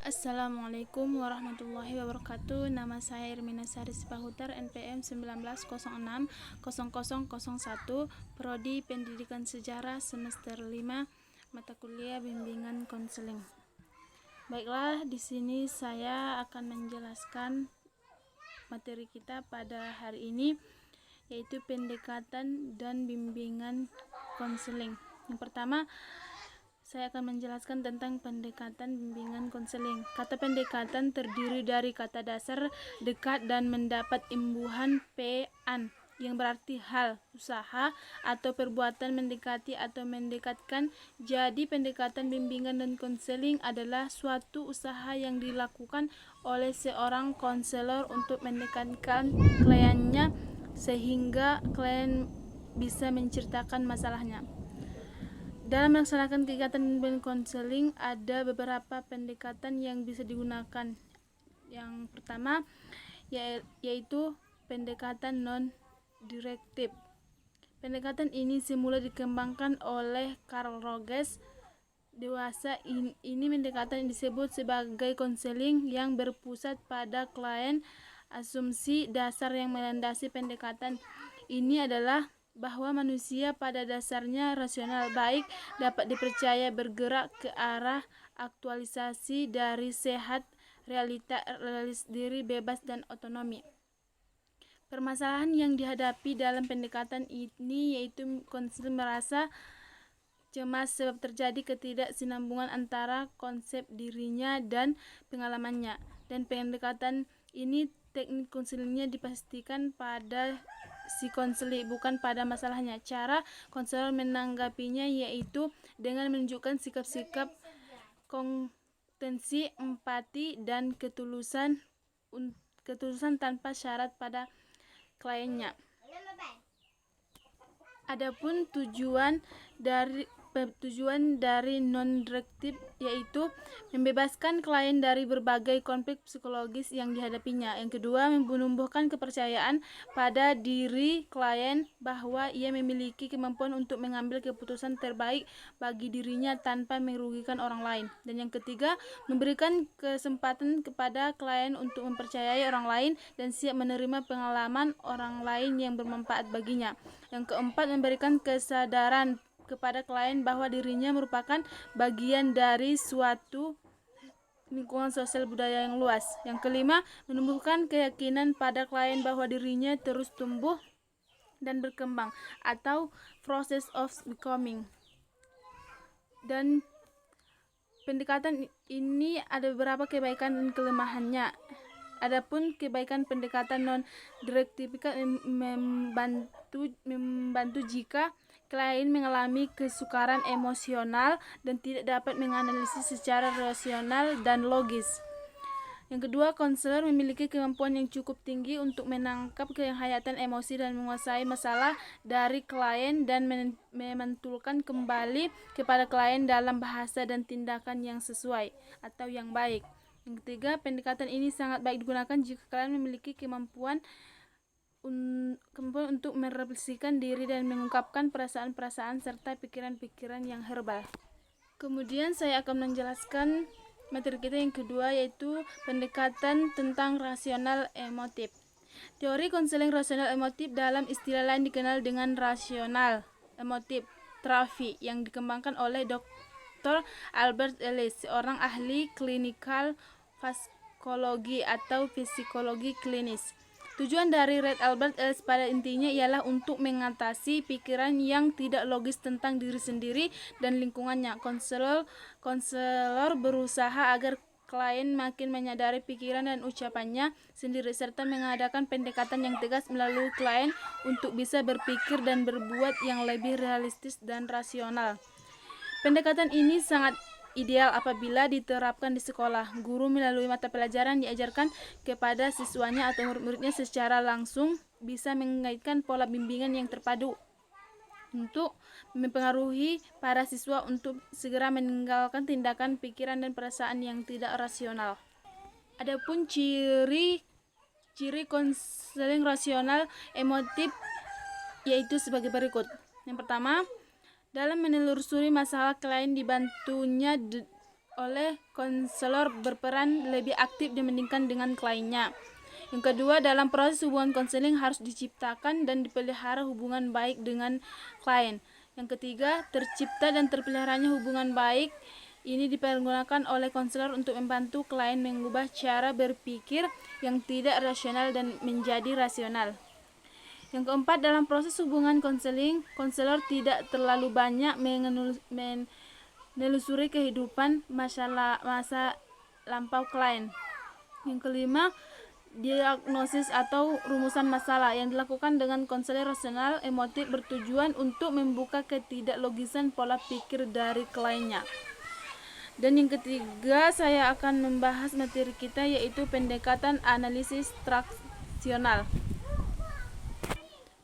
Assalamualaikum warahmatullahi wabarakatuh. Nama saya Irmina Sari Sipahutar, NPM 19060001, Prodi Pendidikan Sejarah semester 5, mata kuliah bimbingan konseling. Baiklah, di sini saya akan menjelaskan materi kita pada hari ini, yaitu pendekatan dan bimbingan konseling. Yang pertama, saya akan menjelaskan tentang pendekatan bimbingan konseling. Kata pendekatan terdiri dari kata dasar dekat dan mendapat imbuhan p-an, yang berarti hal, usaha, atau perbuatan mendekati atau mendekatkan. Jadi pendekatan bimbingan dan konseling adalah suatu usaha yang dilakukan oleh seorang konselor untuk mendekatkan kliennya sehingga klien bisa menceritakan masalahnya. Dalam melaksanakan kegiatan bimbingan konseling ada beberapa pendekatan yang bisa digunakan. Yang pertama yaitu pendekatan non-direktif. Pendekatan ini semula dikembangkan oleh Carl Rogers. Dewasa ini pendekatan yang disebut sebagai konseling yang berpusat pada klien. Asumsi dasar yang melandasi pendekatan ini adalah bahwa manusia pada dasarnya rasional, baik, dapat dipercaya, bergerak ke arah aktualisasi dari sehat, realis diri, bebas, dan otonomi. Permasalahan yang dihadapi dalam pendekatan ini yaitu konselor merasa cemas sebab terjadi ketidaksinambungan antara konsep dirinya dan pengalamannya. Dan pendekatan ini teknik konselingnya dipastikan pada si konseling, bukan pada masalahnya. Cara konselor menanggapinya yaitu dengan menunjukkan sikap-sikap kompetensi, empati, dan ketulusan tanpa syarat pada kliennya. Adapun tujuan dari non-direktif yaitu membebaskan klien dari berbagai konflik psikologis yang dihadapinya. Yang kedua, menumbuhkan kepercayaan pada diri klien bahwa ia memiliki kemampuan untuk mengambil keputusan terbaik bagi dirinya tanpa merugikan orang lain. Dan yang ketiga, memberikan kesempatan kepada klien untuk mempercayai orang lain dan siap menerima pengalaman orang lain yang bermanfaat baginya. Yang keempat, memberikan kesadaran kepada klien bahwa dirinya merupakan bagian dari suatu lingkungan sosial budaya yang luas. Yang kelima, menumbuhkan keyakinan pada klien bahwa dirinya terus tumbuh dan berkembang atau process of becoming. Dan pendekatan ini ada beberapa kebaikan dan kelemahannya. Adapun kebaikan pendekatan non-direktif membantu jika klien mengalami kesukaran emosional dan tidak dapat menganalisis secara rasional dan logis. Yang kedua, konselor memiliki kemampuan yang cukup tinggi untuk menangkap kehayatan emosi dan menguasai masalah dari klien dan memantulkan kembali kepada klien dalam bahasa dan tindakan yang sesuai atau yang baik. Yang ketiga, pendekatan ini sangat baik digunakan jika kalian memiliki kemampuan untuk merefleksikan diri dan mengungkapkan perasaan-perasaan serta pikiran-pikiran yang herbal. Kemudian saya akan menjelaskan materi kita yang kedua, yaitu pendekatan tentang rasional emotif. Teori konseling rasional emotif dalam istilah lain dikenal dengan rasional emotif terapi yang dikembangkan oleh Dr. Albert Ellis, seorang ahli klinikal psikologi atau psikologi klinis. Tujuan dari Red Albert Ellis pada intinya ialah untuk mengatasi pikiran yang tidak logis tentang diri sendiri dan lingkungannya. Konselor berusaha agar klien makin menyadari pikiran dan ucapannya sendiri serta mengadakan pendekatan yang tegas melalui klien untuk bisa berpikir dan berbuat yang lebih realistis dan rasional. Pendekatan ini sangat ideal apabila diterapkan di sekolah. Guru melalui mata pelajaran diajarkan kepada siswanya atau murid-muridnya secara langsung bisa mengaitkan pola bimbingan yang terpadu untuk mempengaruhi para siswa untuk segera meninggalkan tindakan, pikiran, dan perasaan yang tidak rasional. Adapun ciri konseling rasional emotif yaitu sebagai berikut. Yang pertama, dalam menelusuri masalah klien dibantunya oleh konselor berperan lebih aktif dibandingkan dengan kliennya. Yang kedua, dalam proses hubungan konseling harus diciptakan dan dipelihara hubungan baik dengan klien. Yang ketiga, tercipta dan terpeliharanya hubungan baik ini dipergunakan oleh konselor untuk membantu klien mengubah cara berpikir yang tidak rasional dan menjadi rasional. Yang keempat, dalam proses hubungan konseling, konselor tidak terlalu banyak menelusuri kehidupan masa lampau klien. Yang kelima, diagnosis atau rumusan masalah yang dilakukan dengan konselor rasional emotif bertujuan untuk membuka ketidaklogisan pola pikir dari kliennya. Dan yang ketiga, saya akan membahas materi kita, yaitu pendekatan analisis transaksional.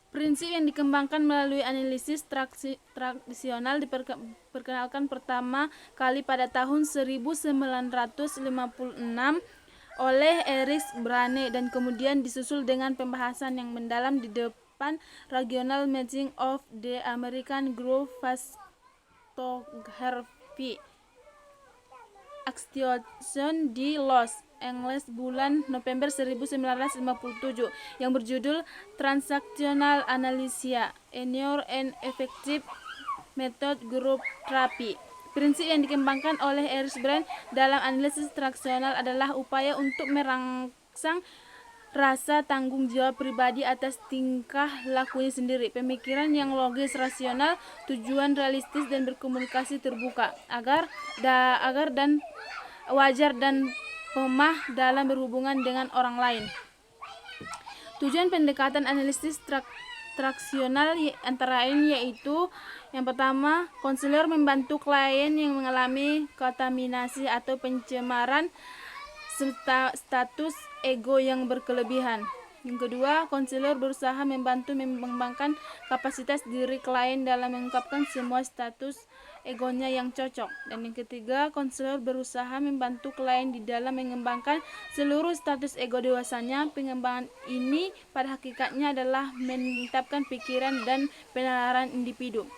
Prinsip yang dikembangkan melalui analisis transaksional diperkenalkan pertama kali pada tahun 1956 oleh Erich Brane dan kemudian disusul dengan pembahasan yang mendalam di depan Regional Meeting of the American Group Photography Association di Los Angeles bulan November 1957 yang berjudul Transactional Analysis, a New and Effective Method Group Therapy. Prinsip yang dikembangkan oleh Erich Brand dalam analisis transaksional adalah upaya untuk merangsang rasa tanggung jawab pribadi atas tingkah lakunya sendiri, pemikiran yang logis, rasional, tujuan realistis, dan berkomunikasi terbuka, agar dan wajar dan pemah dalam berhubungan dengan orang lain. Tujuan pendekatan analisis transaksional antara lain yaitu: yang pertama, konselor membantu klien yang mengalami kontaminasi atau pencemaran status ego yang berkelebihan. Yang kedua, konselor berusaha membantu mengembangkan kapasitas diri klien dalam mengungkapkan semua status egonya yang cocok. Dan yang ketiga, konselor berusaha membantu klien di dalam mengembangkan seluruh status ego dewasanya. Pengembangan ini pada hakikatnya adalah menetapkan pikiran dan penalaran individu.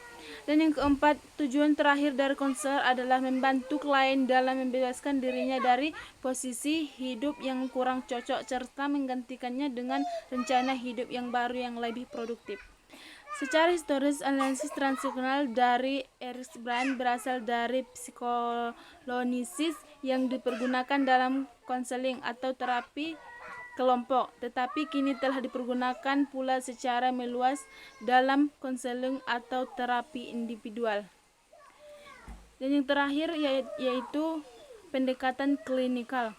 Dan yang keempat, tujuan terakhir dari konselor adalah membantu klien dalam membebaskan dirinya dari posisi hidup yang kurang cocok serta menggantikannya dengan rencana hidup yang baru yang lebih produktif. Secara historis, analisis transaksional dari Erich Brand berasal dari psikologis yang dipergunakan dalam konseling atau terapi kelompok, tetapi kini telah dipergunakan pula secara meluas dalam konseling atau terapi individual. Dan yang terakhir yaitu pendekatan klinikal.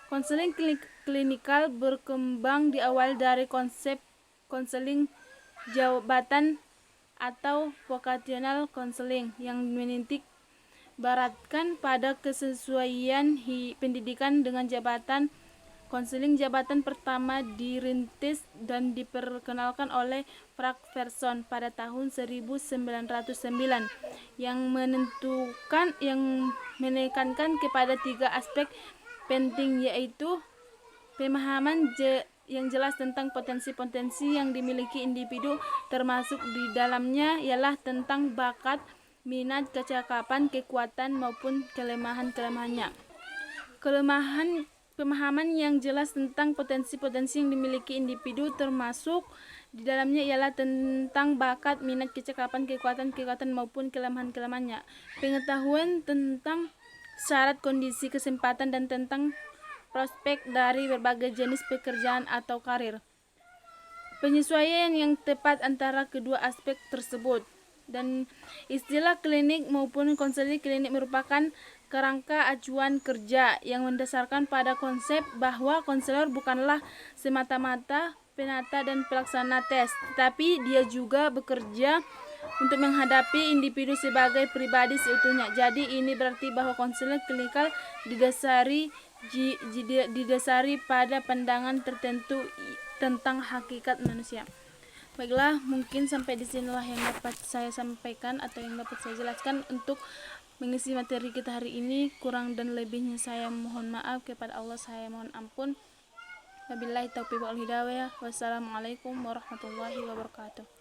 Konseling klinikal berkembang di awal dari konsep konseling jabatan atau vocational counseling yang menitik beratkan pada kesesuaian pendidikan dengan jabatan. Konseling jabatan pertama dirintis dan diperkenalkan oleh Frank Persson pada tahun 1909 yang menekankan kepada 3 aspek penting, yaitu pemahaman yang jelas tentang potensi-potensi yang dimiliki individu, termasuk di dalamnya ialah tentang bakat, minat, kecakapan, kekuatan maupun kelemahan-kelemahannya. Pemahaman yang jelas tentang potensi-potensi yang dimiliki individu, termasuk di dalamnya ialah tentang bakat, minat, kecakapan, kekuatan maupun kelemahan-kelemahannya. Pengetahuan tentang syarat, kondisi, kesempatan, dan tentang prospek dari berbagai jenis pekerjaan atau karir. Penyesuaian yang tepat antara kedua aspek tersebut. Dan istilah klinik maupun konseling klinik merupakan kerangka acuan kerja yang mendasarkan pada konsep bahwa konselor bukanlah semata-mata penata dan pelaksana tes, tetapi dia juga bekerja untuk menghadapi individu sebagai pribadi seutuhnya. Jadi ini berarti bahwa konseling klinikal didasari pada pandangan tertentu tentang hakikat manusia. Baiklah, mungkin sampai di sinilah yang dapat saya sampaikan atau yang dapat saya jelaskan untuk mengisi materi kita hari ini. Kurang dan lebihnya saya mohon maaf, kepada Allah saya mohon ampun. Wabillahi taufiq wal hidayah. Wassalamualaikum warahmatullahi wabarakatuh.